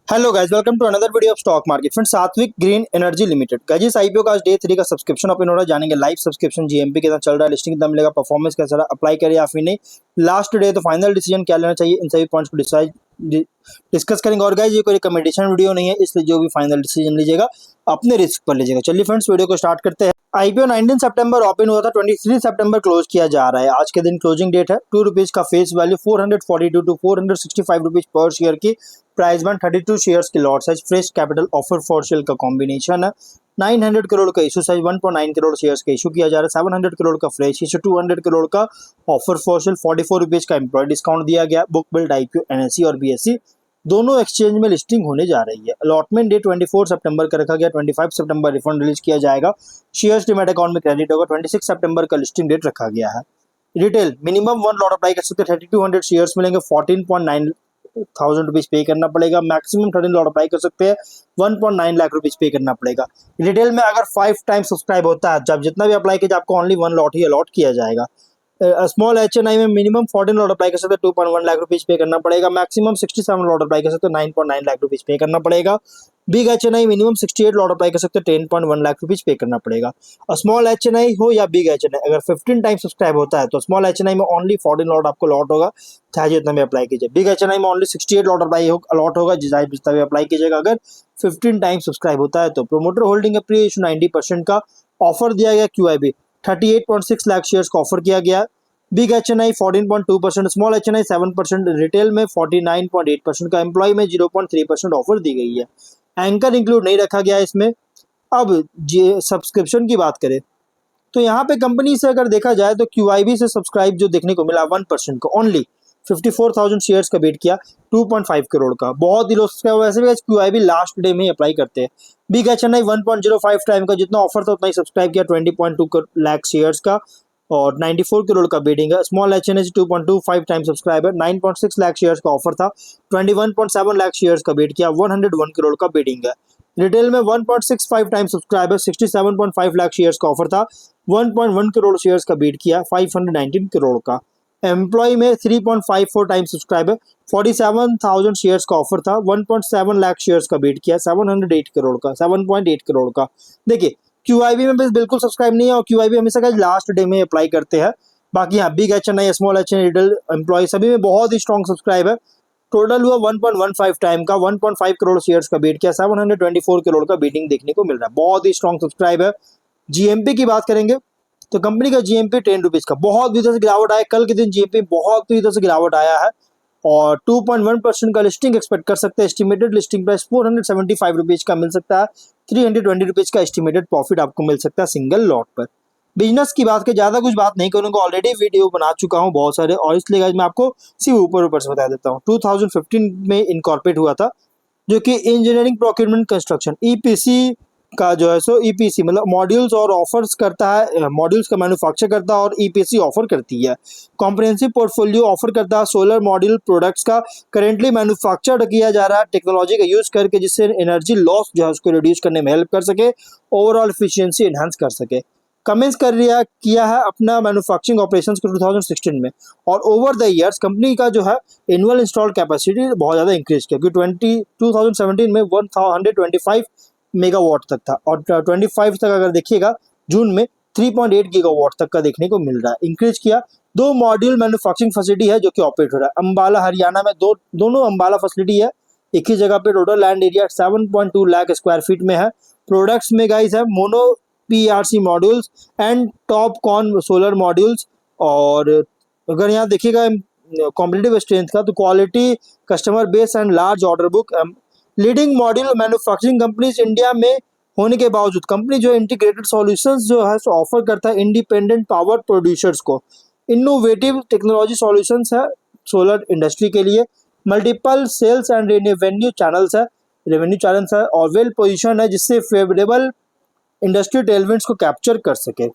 Hello guys, welcome to another video of stock market. Friends, Saatvik green energy limited guys, इस IPO का आज day 3 का subscription open हो रहा है। जानेंगे लाइव सब्सक्रिप्शन जीएमपी कितना चल रहा है, लिस्टिंग कितना मिलेगा, परफॉर्मेंस कैसा रहा, अप्लाई करिए या फिर नहीं, लास्ट डे तो फाइनल डिसीजन क्या लेना चाहिए, इन सभी पॉइंट्स को डिस्कस करेंगे। और गाइस, ये कोई रिकमेंडेशन वीडियो नहीं है, इसलिए जो भी फाइनल डिसीजन लीजिएगा अपने रिस्क पर लीजिएगा। चलिए फ्रेंड्स, वीडियो को स्टार्ट करते हैं। आईपीओ 19 सितंबर ओपन हुआ था, 23 सितंबर क्लोज किया जा रहा है। आज के दिन क्लोजिंग डेट है। ₹2 का फेस वैल्यू, 442 टू 465 रुपीज पर शेयर की प्राइस बैंड, 32 शेयर्स की lot size, fresh capital offer for sale का कॉम्बिनेशन है। 900 करोड़ का इशू साइज, 1.9 करोड़ शेयर्स का इशू किया जा रहा है। 700 करोड़ का फ्रेश इशू, 200 करोड़ का ऑफर फॉर सेल, 44 रुपीज का एम्प्लॉय डिस्काउंट दिया गया। बुक बिल्ड आईपीओ एनएससी और बीएससी दोनों एक्सचेंज में लिस्टिंग होने जा रही है। अलॉटमेंट डे 24 सितंबर का रखा गया। 25 सितंबर रिफंड रिलीज किया जाएगा। शेयर्स डीमैट अकाउंट में क्रेडिट होगा। 26 सितंबर का लिस्टिंग डेट रखा गया है। रिटेल मिनिमम 1 लॉट अप्लाई कर सकते हैं। 3200 शेयर्स मिलेंगे। 14.9 थाउजेंड रुपीज पे करना पड़ेगा। मैक्सिमम 13 लॉट अप्लाई कर सकते हैं। 1.9 लाख रुपीज पे करना पड़ेगा। रिटेल में अगर 5 टाइम सब्सक्राइब होता है, जब जितना भी अप्लाई किया आपको ओनली 1 लॉट ही अलॉट किया जाएगा। स्मॉल एचएनआई में मिनिमम 14 लॉट अप्लाई कर सकते हैं। 2.1 लाख रुपीज पे करना पड़ेगा। मैक्सिमम 67 लॉट अप्लाई कर सकते हैं। 9.9 लाख रुपीज पे करना पड़ेगा। Big HNI minimum 68 lot apply कर सकते हैं। 10.1 लाख रुपीज पे करना पड़ेगा। और स्मॉल एचएनआई हो या बिग एचएनआई, अगर 15 टाइम सब्सक्राइब होता है तो स्मॉल एचएनआई में ओनली 14 लॉट आपको लॉट होगा, चाहे जितना भी अप्लाई कीजिए। बिग एचएनआई में ओनली 68 लॉट अप्लाई अलॉट होगा, जितना भी अप्लाई कीजिएगा। अगर 15 टाइम सब्सक्राइब होता है तो प्रोमोटर होल्डिंग प्री इशू 90% का ऑफर दिया गया। क्यूआईबी 38.6 लाख शेयर्स का ऑफर किया गया। Big HNI 14.2%, small HNI 7%, retail में 49.8% का, एम्प्लॉय में 0.3% ऑफर दी गई है। एंकर इंक्लूड नहीं रखा गया इसमें। अब सब्सक्रिप्शन की बात करें तो यहाँ पे कंपनी से अगर देखा जाए तो क्यूआईबी से सब्सक्राइब जो देखने को मिला 1% का, ओनली 54,000 शेयर्स का वेट किया, 2.5 करोड़ का। बहुत ही लोग वैसे भी क्यूआईबी लास्ट डे में अप्लाई करते हैं। बिग एचएनआई 1.05 टाइम का, जितना ऑफर था उतना ही सब्सक्राइब किया, 20.2 लाख शेयर्स का और 94 करोड़ का बिडिंग है। Small HNH 2.25 time subscriber, 9.6 lakh shares का ऑफर था, 21.7 लाख शेयर्स का बिड किया, 101 करोड़ का बिडिंग है। रिटेल में 1.65 टाइम सब्सक्राइबर, 67.5 लाख शेयर्स का ऑफर था, 1.1 करोड़ शेयर्स का बिड किया, 519 करोड़ का। एम्प्लॉय में 3.54 टाइम सब्सक्राइबर, 47,000 शेयर्स का ऑफर था, 1.7 लाख शेयर्स का बिड किया, 708 करोड़ का, 7.8 करोड़ का। देखिए, क्यूआईबी में बिल्कुल सब्सक्राइब नहीं है और क्यूआईबी हमेशा का लास्ट डे में अप्लाई करते हैं। बाकी यहाँ big HNI, small HNI, retail, employ सभी में बहुत ही स्ट्रॉन्ग सब्सक्राइब है। टोटल हुआ 1.15 टाइम का, 1.5 करोड़ शेयर्स का बीट किया, 724 करोड़ का बीटिंग देखने को मिल रहा है। बहुत ही स्ट्रॉन्ग सब्सक्राइब है। जीएमपी की बात करेंगे तो कंपनी का जीएमपी 10 रुपीज का बहुत इधर से गिरावट आया। कल के दिन जीएमपी बहुत इधर से गिरावट आया है और 2.1% का लिस्टिंग एक्सपेक्ट कर सकते हैं। एस्टिमेटेड लिस्टिंग प्राइस 475 रुपीज का मिल सकता है। 320 रुपीज का एस्टिमेटेड प्रॉफिट आपको मिल सकता है सिंगल लॉट पर। बिजनेस की बात के ज्यादा कुछ बात नहीं करूंगा, ऑलरेडी वीडियो बना चुका हूं बहुत सारे, और इसलिए गाइस मैं आपको सिर्फ ऊपर ऊपर से बता देता हूं। 2015 में इनकॉर्पोरेट हुआ था, जो कि इंजीनियरिंग प्रोक्योरमेंट कंस्ट्रक्शन ईपीसी का जो है सो ईपीसी मतलब मॉड्यूल्स और ऑफर्स करता है, मॉड्यूल्स का मैन्युफैक्चर करता है और ईपीसी ऑफर करती है। कॉम्प्रिहेंसिव पोर्टफोलियो ऑफर करता है सोलर मॉड्यूल प्रोडक्ट्स का। करेंटली मैन्युफैक्चर किया जा रहा है टेक्नोलॉजी का यूज करके, जिससे एनर्जी लॉस जो है उसको रिड्यूस करने में हेल्प कर सके, ओवरऑल एफिशिएंसी एनहांस कर सके। कमेंस किया है अपना मैन्युफैक्चरिंग ऑपरेशंस को 2016 में, और ओवर द ईयर्स कंपनी का जो है एनुअल इंस्टॉल कैपेसिटी बहुत ज़्यादा इंक्रीज किया, क्योंकि 2017 में 125 मेगावाट तक था और 25 तक अगर देखिएगा जून में 3.8 गीगावाट तक का देखने को मिल रहा है, इंक्रीज किया। 2 मॉड्यूल मैन्युफैक्चरिंग फैसिलिटी है जो कि ऑपरेट हो रहा है। अंबाला हरियाणा में दोनों अंबाला फैसिलिटी है, एक ही जगह पे। Total land area 7.2 lakh square feet में है। प्रोडक्ट्स में गाइस है mono PRC modules and top con solar modules. और अगर यहाँ देखिएगा कॉम्पिटिटिव स्ट्रेंथ का, तो quality, customer base and large order book. Leading module manufacturing companies India में होने के बावजूद कंपनी जो इंटीग्रेटेड सॉल्यूशंस जो है ऑफर करता है इंडिपेंडेंट पावर प्रोड्यूसर्स को। इनोवेटिव टेक्नोलॉजी सॉल्यूशंस है सोलर इंडस्ट्री के लिए। Multiple sales and revenue channels है और वेल पोजिशन है, जिससे फेवरेबल इंडस्ट्री टेलविंड्स को कैप्चर कर सके।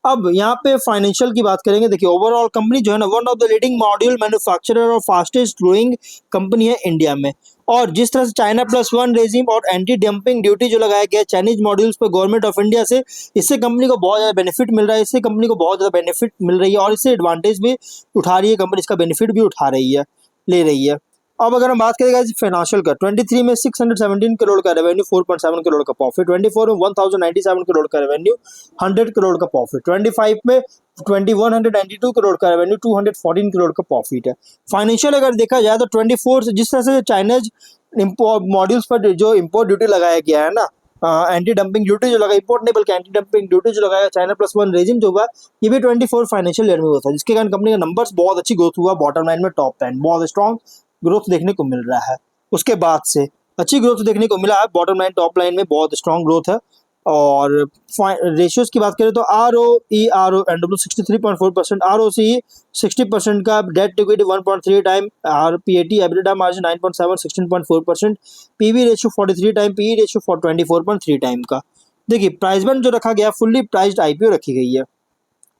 अब यहाँ पे फाइनेंशियल की बात करेंगे। देखिए, ओवरऑल कंपनी जो है ना, one of the leading module manufacturer और फास्टेस्ट ग्रोइंग कंपनी है इंडिया में। और जिस तरह से चाइना +1 रेजिम और एंटी डंपिंग ड्यूटी जो लगाया गया चाइनीज मॉड्यूल्स पर गवर्नमेंट ऑफ इंडिया से, इससे कंपनी को बहुत ज़्यादा बेनिफिट मिल रहा है। इससे कंपनी को बहुत ज़्यादा बेनिफिट मिल रही है और इससे एडवांटेज भी उठा रही है कंपनी, इसका बेनिफिट भी उठा रही है, ले रही है। अब अगर हम बात करेंगे फाइनेंशियल का, 23 में 617 करोड़ का रेवेन्यू, 4.7 करोड़ का प्रॉफिट, 24 में 1097 करोड़ का रेवेन्यू, 100 करोड़ का प्रॉफिट, 25 में 2192 करोड़ का रेवेन्यू, 214 करोड़ का प्रॉफिट है। फाइनेंशियल अगर देखा जाए तो 24 जिस तरह से चाइनीज मॉड्यूल्स पर जो इम्पोर्ट ड्यूटी लगाया गया है ना, एंटी डंपिंग ड्यूटी जो लगा, इम्पोर्ट नहीं बल्कि एंटी डंपिंग ड्यूटी जो लगाया चाइना +1 रेजिम जो हुआ, ये भी 24 फाइनेंशियल ईयर में हुआ था, जिसके कारण कंपनी का नंबर्स बहुत अच्छी ग्रोथ हुआ, बॉटम लाइन में टॉप 10 बहुत स्ट्रॉन्ग ग्रोथ देखने को मिल रहा है। उसके बाद से अच्छी ग्रोथ देखने को मिला है, बॉटम लाइन टॉप लाइन में बहुत स्ट्रॉन्ग ग्रोथ है। और रेशियोज की बात करें तो ROE NW 63.4%, ROCE 60% का, debt equity 1.3 time, PAT EBITDA margin 9.7 16.4%, PB ratio 43 time, PE ratio 24.3 time का। देखिए प्राइस बैंड जो रखा गया फुल्ली प्राइस्ड IPO रखी गई है।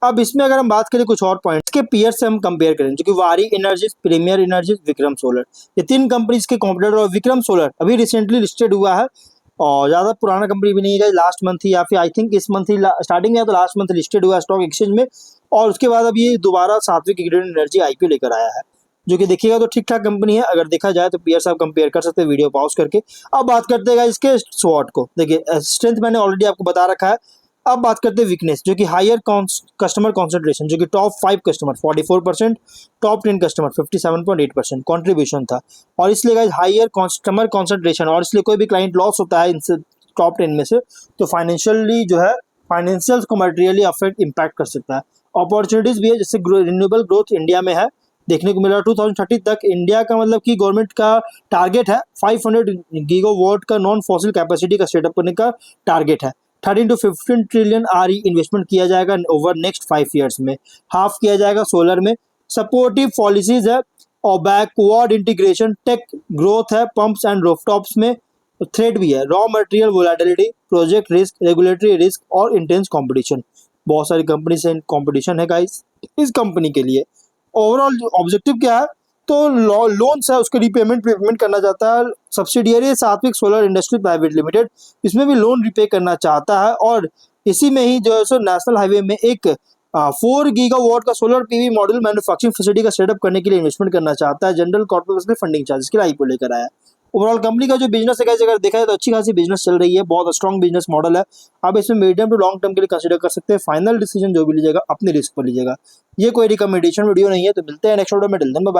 अब इसमें अगर हम बात करें कुछ और पॉइंट्स के पीयर से हम कंपेयर करें, जो कि Waaree energies, premier energies, Vikram solar, ये 3 कंपनीज के कॉम्पिटिटर। और विक्रम सोलर अभी रिसेंटली लिस्टेड हुआ है और ज़्यादा पुराना कंपनी भी नहीं है, लास्ट मंथ ही या फिर आई थिंक इस मंथ ही स्टार्टिंग में, तो लास्ट मंथ लिस्टेड हुआ स्टॉक एक्सचेंज में। और उसके बाद अब ये दोबारा सात्विक ग्रीन एनर्जी IPO लेकर आया है, जो कि देखिएगा तो ठीक ठाक कंपनी है। अगर देखा जाए तो पीयर से आप कंपेयर कर सकते हैं वीडियो पॉज करके। अब बात करते हैं इसके स्वॉट को। देखिए स्ट्रेंथ मैंने ऑलरेडी आपको बता रखा है। अब बात करते हैं वीकनेस, जो कि हायर कस्टमर कॉन्सेंट्रेशन, जो कि top 5 customer 44%, top 10 customer 57.8% contribution था। और इसलिए गाइस हायर कस्टमर कॉन्सेंट्रेशन, और इसलिए कोई भी क्लाइंट लॉस होता है इनसे टॉप 10 में से, तो फाइनेंशियली जो है फाइनेंशियल्स को मटेरियली अफेक्ट इम्पैक्ट कर सकता है। अपॉर्चुनिटीज भी है, जैसे रिन्यूएबल ग्रोथ इंडिया में है देखने को मिला 2030 तक। इंडिया का मतलब कि गवर्नमेंट का टारगेट है 500 गीगावाट का नॉन फॉसिल कैपेसिटी का सेटअप करने का टारगेट है। 13 to 15 ट्रिलियन RE इन्वेस्टमेंट किया जाएगा ओवर नेक्स्ट 5 ईयर्स में, हाफ किया जाएगा सोलर में। सपोर्टिव पॉलिसीज है और बैकवर्ड इंटीग्रेशन, टेक ग्रोथ है पंप्स एंड रूफटॉप्स में। थ्रेट भी है raw material volatility, project risk, regulatory risk और इंटेंस कंपटीशन। बहुत सारी कंपनी से कंपटीशन है गाइस इस कंपनी के लिए। ओवरऑल ऑब्जेक्टिव क्या है, तो लोन्स है उसके रिपेमेंट करना चाहता है। सब्सिडियरी सात्विक सोलर इंडस्ट्री प्राइवेट लिमिटेड, इसमें भी लोन रिपे करना चाहता है। और इसी में ही जो है सो नेशनल हाईवे में एक 4 गीगावाट का solar PV module manufacturing facility का सेटअप करने के लिए इन्वेस्टमेंट करना चाहता है। जनरल कॉर्पोरेशन फंडिंग चार्जेस के लिए IPO लेकर आया। ओवरऑल कंपनी का जो बिजनेस है अगर देखा जाए तो अच्छी खासी बिजनेस चल रही है, बहुत स्ट्रॉन्ग बिजनेस मॉडल है। आप इसमें मीडियम टू लॉन्ग टर्म के लिए कंसीडर कर सकते हैं। फाइनल डिसीजन जो भी लीजिएगा अपने रिस्क पर लीजिएगा। ये कोई रिकमेंडेशन वीडियो नहीं है। तो मिलते हैं नेक्स्ट वीडियो में। Till then bye.